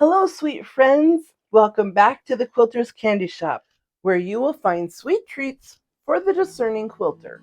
Hello, sweet friends. Welcome back to the Quilter's Candy Shop, where you will find sweet treats for the discerning quilter.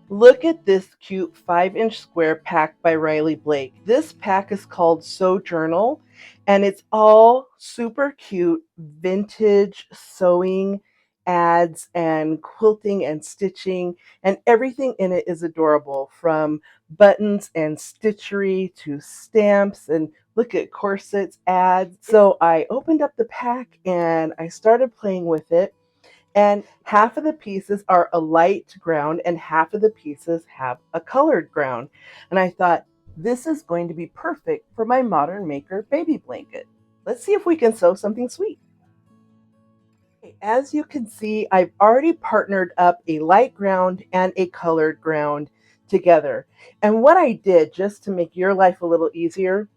Look at this cute 5-inch square pack by Riley Blake. This pack is called Sojournal, and it's all super cute vintage sewing ads and quilting and stitching, and everything in it is adorable, from buttons and stitchery to stamps, and look at corsets ads. So I opened up the pack and I started playing with it, and half of the pieces are a light ground and half of the pieces have a colored ground. And I thought, this is going to be perfect for my Modern Maker baby blanket. Let's see if we can sew something sweet. As you can see, I've already partnered up a light ground and a colored ground together. And what I did, just to make your life a little easier,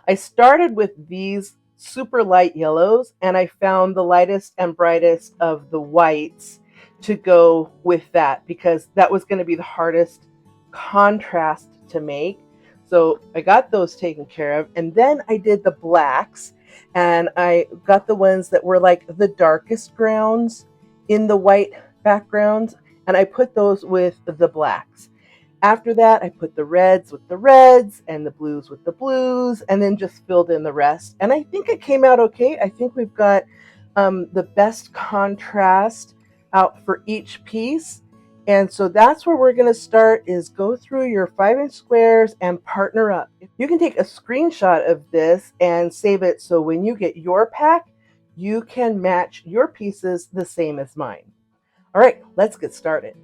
I started with these super light yellows, and I found the lightest and brightest of the whites to go with that, because that was going to be the hardest contrast to make. So I got those taken care of, and then I did the blacks, and I got the ones that were like the darkest grounds in the white backgrounds, and I put those with the blacks. After that, I put the reds with the reds and the blues with the blues, and then just filled in the rest. And I think it came out okay. I think we've got the best contrast out for each piece. And so that's where we're going to start, is go through your 5-inch squares and partner up. You can take a screenshot of this and save it, so when you get your pack, you can match your pieces the same as mine. All right, let's get started.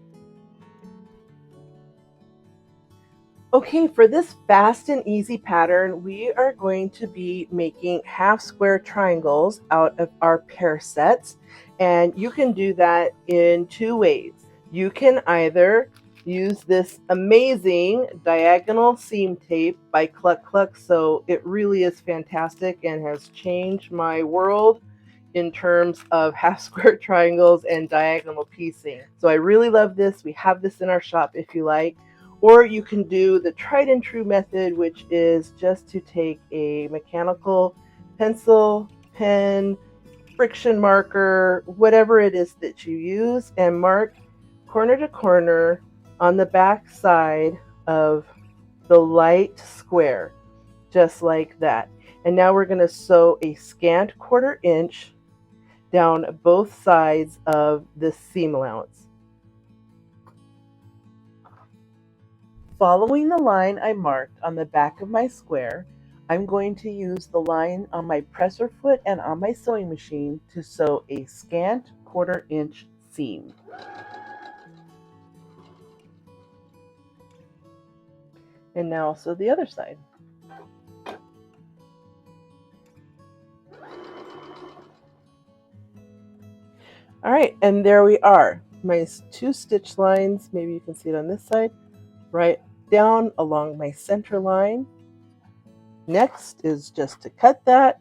Okay, for this fast and easy pattern, we are going to be making half square triangles out of our pair sets. And you can do that in two ways. You can either use this amazing diagonal seam tape by Cluck Cluck. So it really is fantastic and has changed my world in terms of half square triangles and diagonal piecing. So I really love this. We have this in our shop if you like. Or you can do the tried and true method, which is just to take a mechanical pencil, pen, friction marker, whatever it is that you use, and mark corner to corner on the back side of the light square, just like that. And now we're going to sew a scant 1/4 inch down both sides of the seam allowance. Following the line I marked on the back of my square, I'm going to use the line on my presser foot and on my sewing machine to sew a scant 1/4 inch seam. And now I'll sew the other side. All right, and there we are. My 2 stitch lines, maybe you can see it on this side, right down along my center line. Next is just to cut that.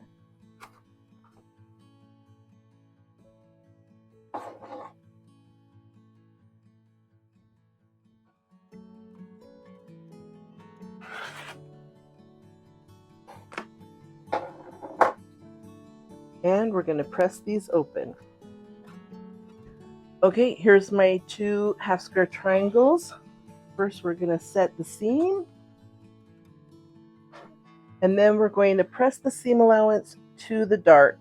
And we're going to press these open. Okay, here's my 2 half square triangles. First, we're going to set the seam, and then we're going to press the seam allowance to the dark.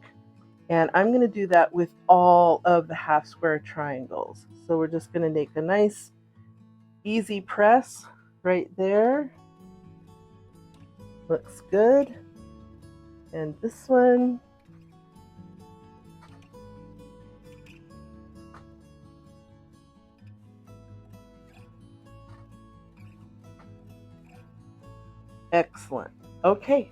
And I'm going to do that with all of the half square triangles. So we're just going to make a nice easy press right there. Looks good. And this one. Excellent. Okay,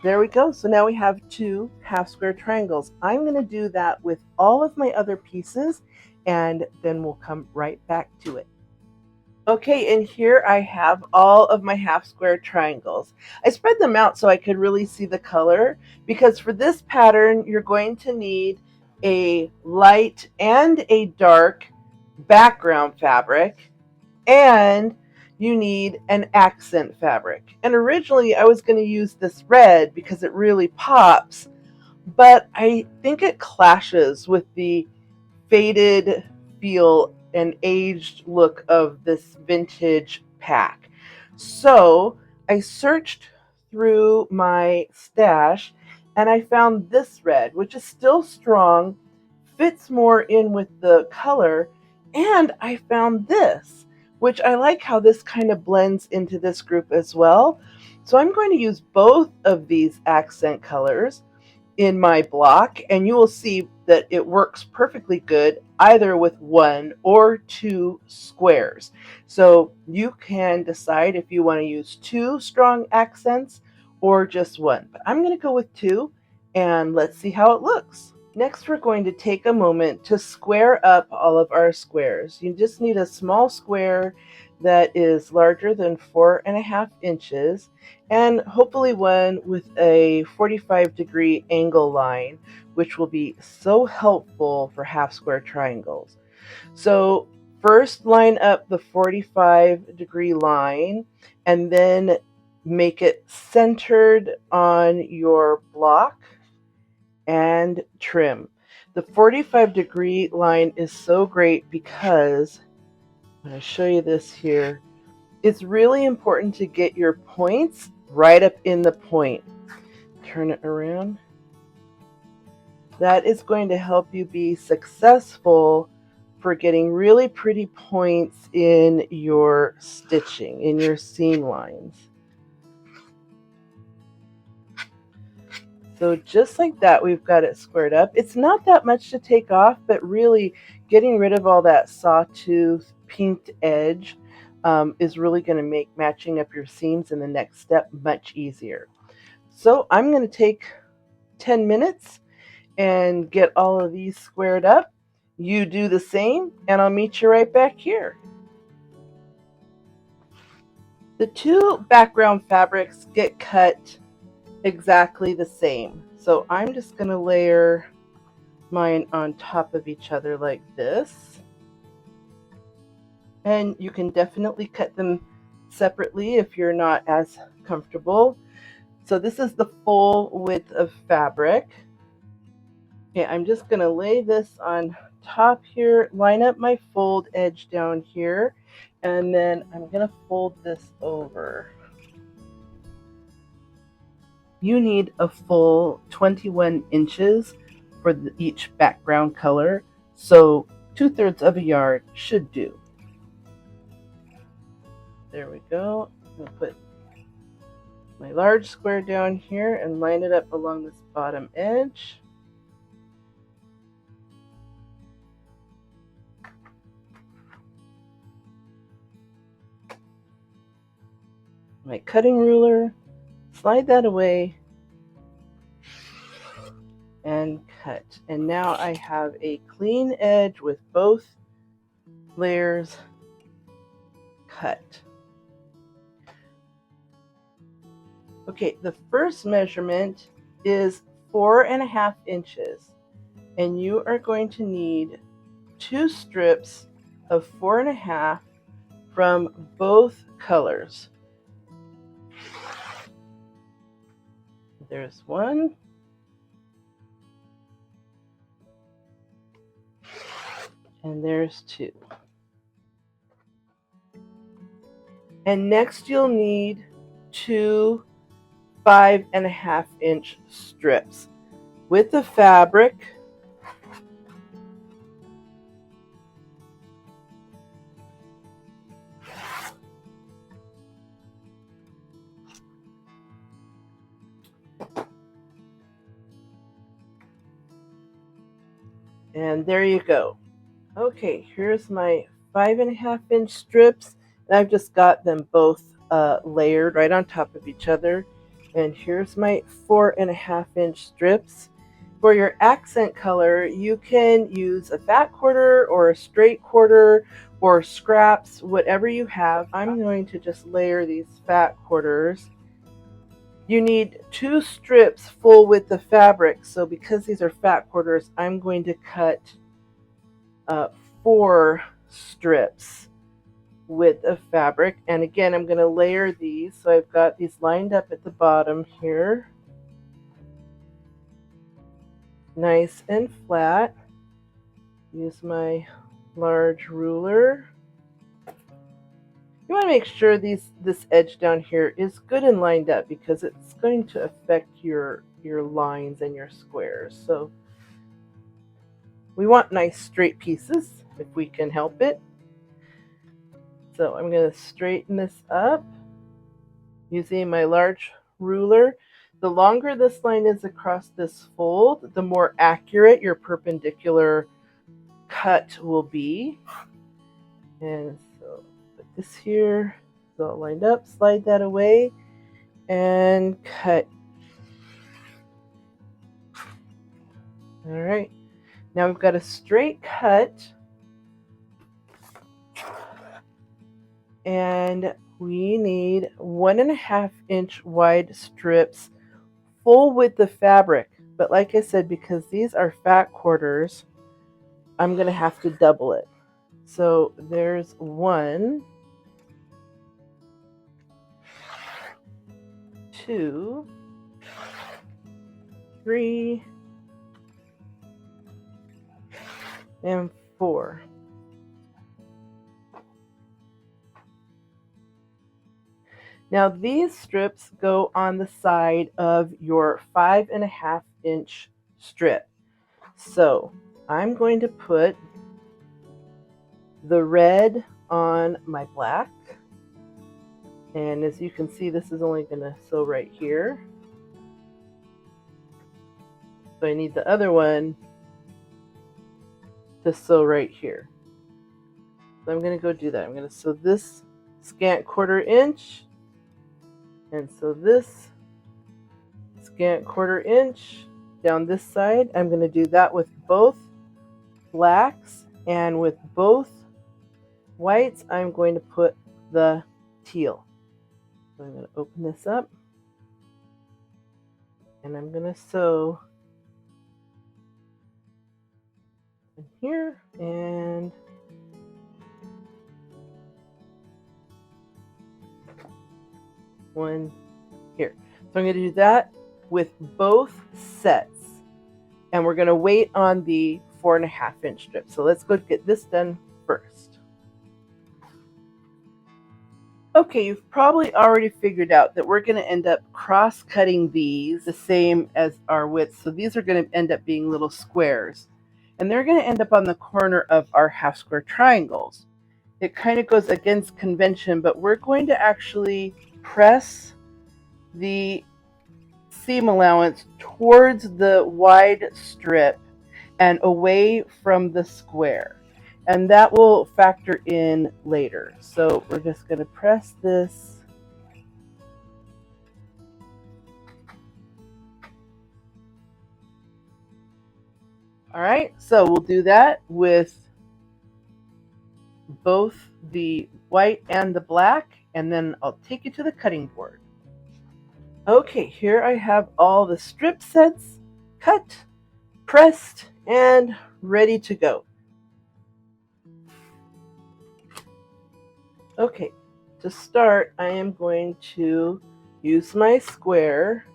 there we go. So now we have 2 half square triangles. I'm going to do that with all of my other pieces, and then we'll come right back to it. Okay, and here I have all of my half square triangles. I spread them out so I could really see the color, because for this pattern, you're going to need a light and a dark background fabric, and you need an accent fabric. And originally I was going to use this red because it really pops, but I think it clashes with the faded feel and aged look of this vintage pack. So I searched through my stash and I found this red, which is still strong, fits more in with the color, and I found this, which I like how this kind of blends into this group as well. So I'm going to use both of these accent colors in my block, and you will see that it works perfectly good either with one or two squares. So you can decide if you want to use two strong accents or just one, but I'm going to go with two, and let's see how it looks. Next, we're going to take a moment to square up all of our squares. You just need a small square that is larger than 4.5 inches, and hopefully one with a 45-degree angle line, which will be so helpful for half square triangles. So first line up the 45-degree line and then make it centered on your block and trim. The 45-degree line is so great because, I'm going to show you this here, it's really important to get your points right up in the point. Turn it around. That is going to help you be successful for getting really pretty points in your stitching, in your seam lines. So just like that, we've got it squared up. It's not that much to take off, but really getting rid of all that sawtooth pinked edge is really going to make matching up your seams in the next step much easier. So I'm going to take 10 minutes and get all of these squared up. You do the same, and I'll meet you right back here. The two background fabrics get cut exactly the same. So I'm just going to layer mine on top of each other like this. And you can definitely cut them separately if you're not as comfortable. So this is the full width of fabric. Okay, I'm just going to lay this on top here, line up my fold edge down here, and then I'm going to fold this over. You need a full 21 inches for each background color, so 2/3 of a yard should do. There we go. I'm going to put my large square down here and line it up along this bottom edge. My cutting ruler, slide that away and cut. And now I have a clean edge with both layers cut. Okay, the first measurement is 4.5 inches, and you are going to need 2 strips of 4.5 from both colors. There's one. And there's 2. And next you'll need 2 5.5-inch strips with the fabric. And there you go. Okay, here's my 5.5-inch strips, and I've just got them both layered right on top of each other. And here's my 4.5-inch strips. For your accent color, you can use a fat quarter or a straight quarter or scraps, whatever you have. I'm going to just layer these fat quarters. You need 2 strips full width of fabric, so because these are fat quarters, I'm going to cut 4 strips. width of fabric. And again, I'm going to layer these. So I've got these lined up at the bottom here, nice and flat. Use my large ruler. You want to make sure this edge down here is good and lined up, because it's going to affect your lines and your squares. So we want nice straight pieces if we can help it. So I'm going to straighten this up using my large ruler. The longer this line is across this fold, the more accurate your perpendicular cut will be. And so put this here, it's all lined up, slide that away, and cut. All right, now we've got a straight cut, and we need 1.5 inch wide strips, full width of fabric. But like I said, because these are fat quarters, I'm going to have to double it. So there's 1, 2, 3, and 4. Now these strips go on the side of your 5.5 inch strip. So I'm going to put the red on my black. And as you can see, this is only going to sew right here. So I need the other one to sew right here. So I'm going to go do that. I'm going to sew this scant 1/4 inch, and sew this scant 1/4 inch down this side. I'm going to do that with both blacks, and with both whites I'm going to put the teal. So I'm going to open this up, and I'm going to sew in here and one here. So I'm going to do that with both sets, and we're going to wait on the 4.5 inch strip. So let's go get this done first. Okay, you've probably already figured out that we're going to end up cross-cutting these the same as our width. So these are going to end up being little squares, and they're going to end up on the corner of our half square triangles. It kind of goes against convention, but we're going to actually press the seam allowance towards the wide strip and away from the square. And that will factor in later. So we're just going to press this. All right, so we'll do that with both the white and the black, and then I'll take you to the cutting board. Okay, here I have all the strip sets cut, pressed, and ready to go. Okay, to start, I am going to use my square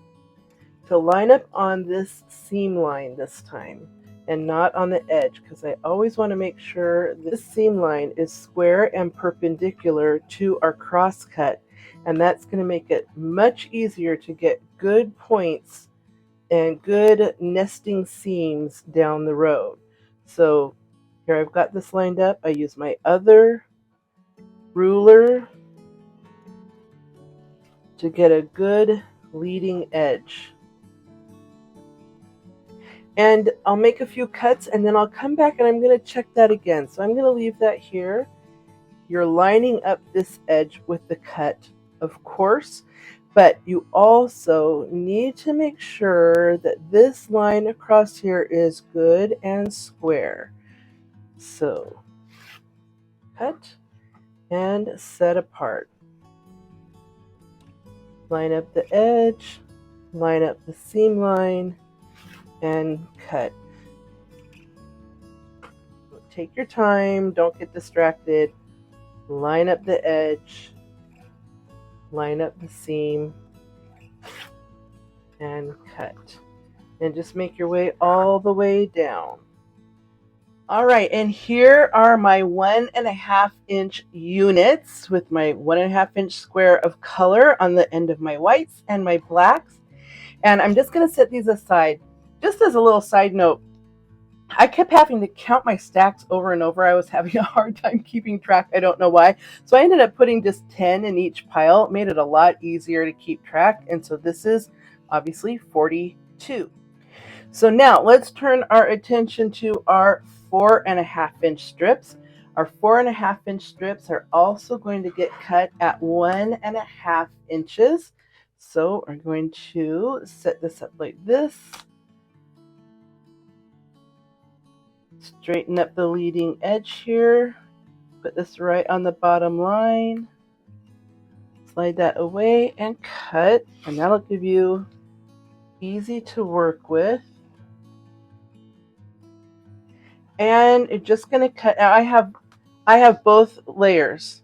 to line up on this seam line this time, and not on the edge, because I always want to make sure this seam line is square and perpendicular to our cross cut, and that's going to make it much easier to get good points and good nesting seams down the road. So here I've got this lined up. I use my other ruler to get a good leading edge. And I'll make a few cuts, and then I'll come back and I'm going to check that again. So I'm going to leave that here. You're lining up this edge with the cut, of course, but you also need to make sure that this line across here is good and square. So cut and set apart. Line up the edge, line up the seam line, and cut. Take your time, don't get distracted. line up the edge, line up the seam, and cut. And just make your way all the way down. All right, and here are my 1.5 inch units with my 1.5 inch square of color on the end of my whites and my blacks. And I'm just going to set these aside. Just as a little side note, I kept having to count my stacks over and over. I was having a hard time keeping track. I don't know why. So I ended up putting just 10 in each pile. It made it a lot easier to keep track. And so this is obviously 42. So now let's turn our attention to our 4.5 inch strips. Our 4.5 inch strips are also going to get cut at 1.5 inches. So we're going to set this up like this. Straighten up the leading edge here. Put this right on the bottom line. Slide that away and cut. And that'll give you easy to work with. And it's just going to cut. Now I have both layers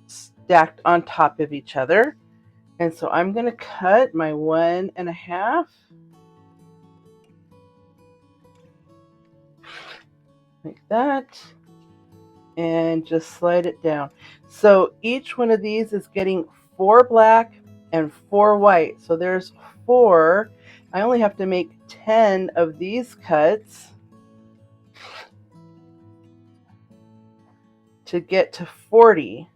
stacked on top of each other. And so I'm going to cut my 1.5. Like that. And just slide it down. So each one of these is getting 4 black and 4 white. So there's 4. I only have to make 10 of these cuts to get to 40.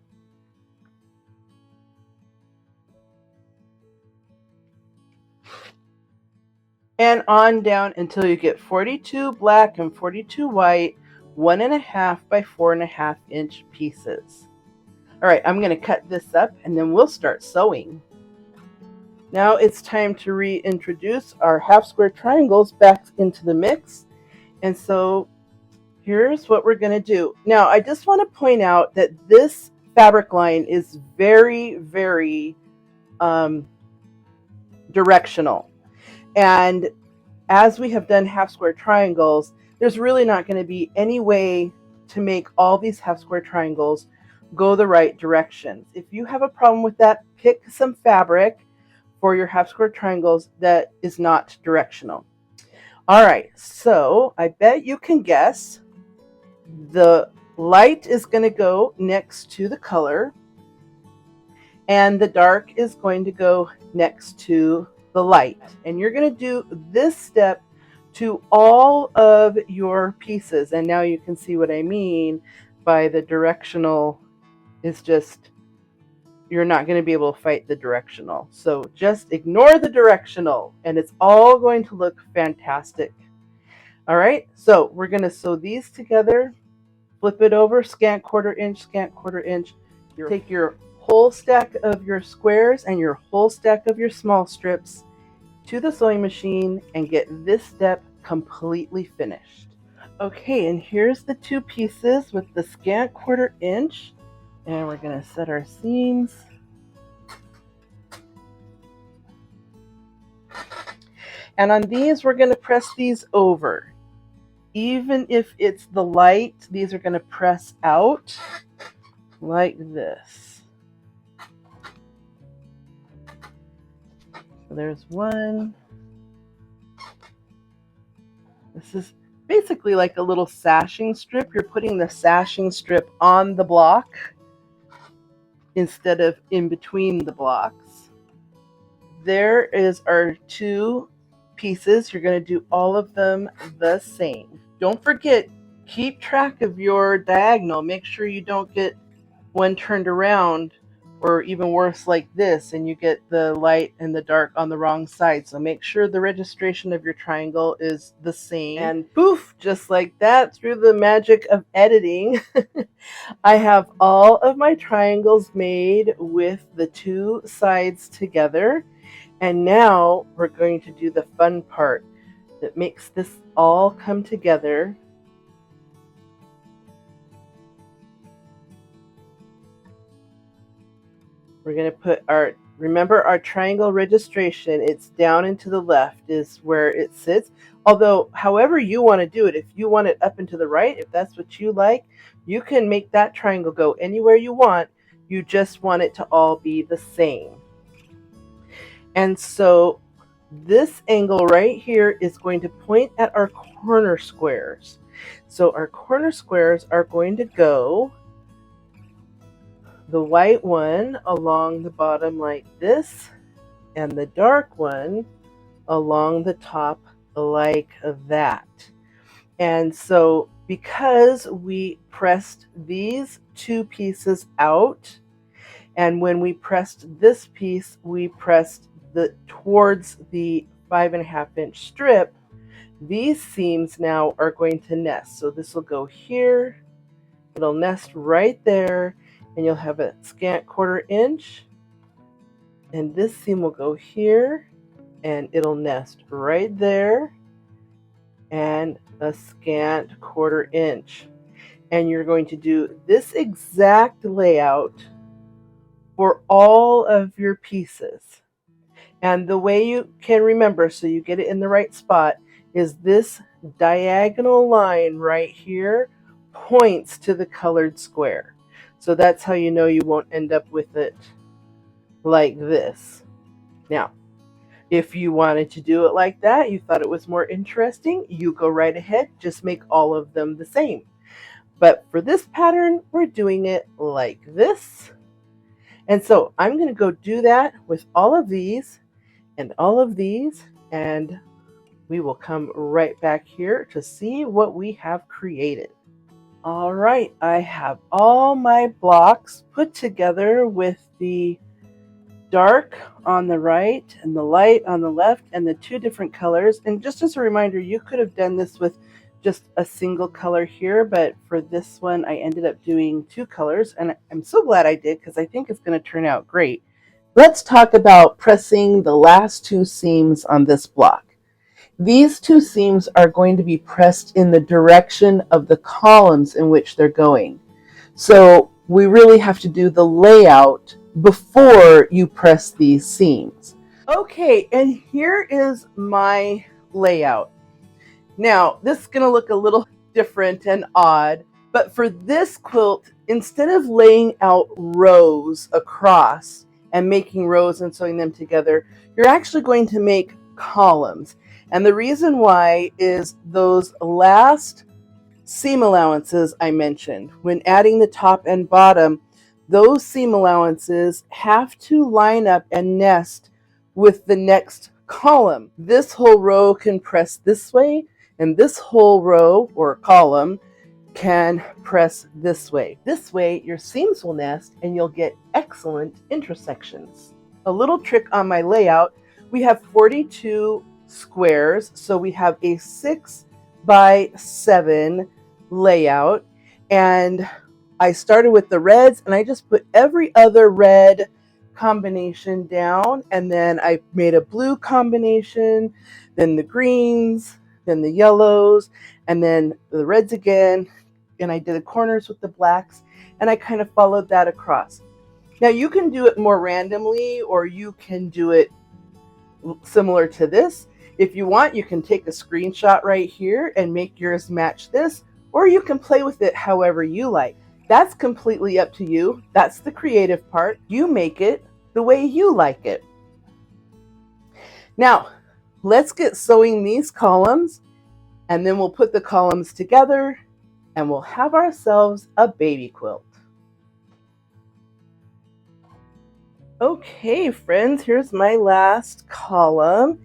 And on down until you get 42 black and 42 white, 1.5 by 4.5 inch pieces. All right, I'm going to cut this up and then we'll start sewing. Now it's time to reintroduce our half square triangles back into the mix. And so here's what we're going to do. Now I just want to point out that this fabric line is very, very directional. And as we have done half square triangles, there's really not going to be any way to make all these half square triangles go the right directions. If you have a problem with that, pick some fabric for your half square triangles that is not directional. All right, so I bet you can guess the light is going to go next to the color and the dark is going to go next to the light. And you're going to do this step to all of your pieces. And now you can see what I mean by the directional is just, you're not going to be able to fight the directional. So just ignore the directional and it's all going to look fantastic. All right, so we're going to sew these together, flip it over, scant quarter inch, scant quarter inch. Take your whole stack of your squares and your whole stack of your small strips to the sewing machine and get this step completely finished. Okay, and here's the 2 pieces with the scant quarter inch, and we're going to set our seams. And on these, we're going to press these over. Even if it's the light, these are going to press out like this. So there's one. This is basically like a little sashing strip. You're putting the sashing strip on the block instead of in between the blocks. There is our 2 pieces. You're going to do all of them the same. Don't forget, keep track of your diagonal. Make sure you don't get one turned around, or even worse like this, and you get the light and the dark on the wrong side. So make sure the registration of your triangle is the same. And poof, just like that, through the magic of editing, I have all of my triangles made with the 2 sides together. And now we're going to do the fun part that makes this all come together. We're going to put our Remember our triangle registration, it's down and to the left is where it sits. Although, however you want to do it, if you want it up and to the right, if that's what you like, you can make that triangle go anywhere you want. You just want it to all be the same. And so this angle right here is going to point at our corner squares. So our corner squares are going to go the white one along the bottom like this, and the dark one along the top like that. And so because we pressed these two pieces out, and when we pressed this piece, we pressed towards the 5.5-inch strip, these seams now are going to nest. So this will go here, it'll nest right there, and you'll have a scant 1/4 inch, and this seam will go here and it'll nest right there, and a scant 1/4 inch. And you're going to do this exact layout for all of your pieces. And the way you can remember, so you get it in the right spot, is this diagonal line right here points to the colored square. So that's how you know you won't end up with it like this. Now, if you wanted to do it like that, you thought it was more interesting, you go right ahead, just make all of them the same. But for this pattern, we're doing it like this. And so I'm going to go do that with all of these and all of these, and we will come right back here to see what we have created. All right, I have all my blocks put together with the dark on the right and the light on the left and the two different colors. And just as a reminder, you could have done this with just a single color here, but for this one I ended up doing two colors, and I'm so glad I did because I think it's going to turn out great. Let's talk about pressing the last two seams on this block. These two seams are going to be pressed in the direction of the columns in which they're going. So we really have to do the layout before you press these seams. Okay, and here is my layout. Now, this is going to look a little different and odd, but for this quilt, instead of laying out rows across and making rows and sewing them together, you're actually going to make columns. And the reason why is those last seam allowances I mentioned, when adding the top and bottom, those seam allowances have to line up and nest with the next column. This whole row can press this way, and this whole row or column can press this way. This way your seams will nest and you'll get excellent intersections. A little trick on my layout, we have 42 squares, so we have a 6x7 layout, and I started with the reds and I just put every other red combination down, and then I made a blue combination, then the greens, then the yellows, and then the reds again, and I did the corners with the blacks, and I kind of followed that across. Now you can do it more randomly, or you can do it similar to this. If you want, you can take a screenshot right here and make yours match this, or you can play with it however you like. That's completely up to you. That's the creative part. You make it the way you like it. Now, let's get sewing these columns, and then we'll put the columns together and we'll have ourselves a baby quilt. Okay, friends, here's my last column,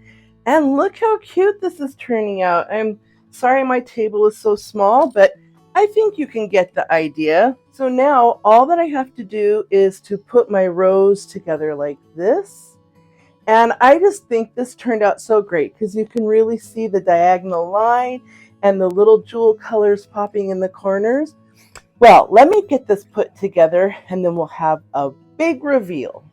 and look how cute this is turning out. I'm sorry my table is so small, but I think you can get the idea. So now all that I have to do is to put my rows together like this. And I just think this turned out so great because you can really see the diagonal line and the little jewel colors popping in the corners. Well, let me get this put together and then we'll have a big reveal.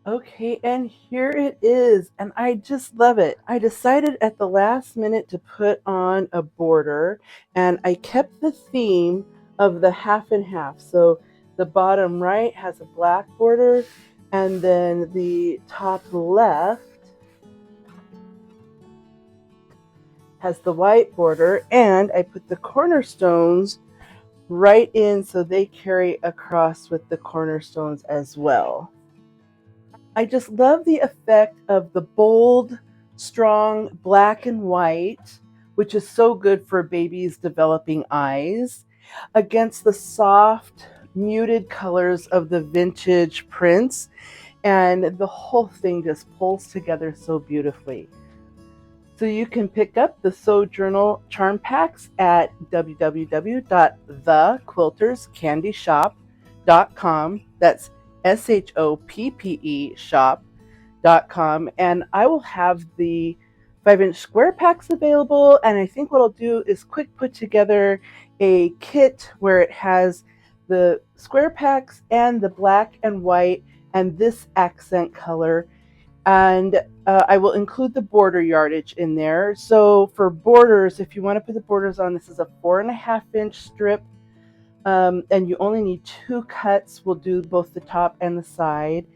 Okay, and here it is, and I just love it. I decided at the last minute to put on a border, and I kept the theme of the half and half. So The bottom right has a black border, and then the top left has the white border, and I put the cornerstones right in so they carry across with the cornerstones as well. I just love the effect of the bold, strong black and white, which is so good for babies developing eyes, against the soft, muted colors of the vintage prints, and the whole thing just pulls together so beautifully. So you can pick up the Sew Journal charm packs at www.thequilterscandyshop.com. That's SHOPPE shop.com. And I will have the 5-inch square packs available. And I think what I'll do is quick put together a kit where it has the square packs and the black and white and this accent color. And I will include the border yardage in there. So for borders, if you want to put the borders on, this is a 4.5-inch strip, and you only need 2 cuts. We'll do both the top and the side.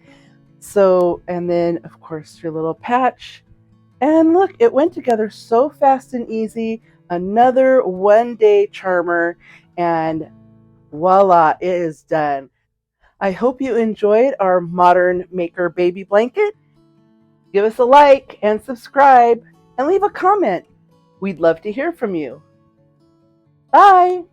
So, and then of course your little patch. And look, it went together so fast and easy. Another one-day charmer, and voila, it is done. I hope you enjoyed our modern maker baby blanket. Give us a like and subscribe and leave a comment. We'd love to hear from you. Bye.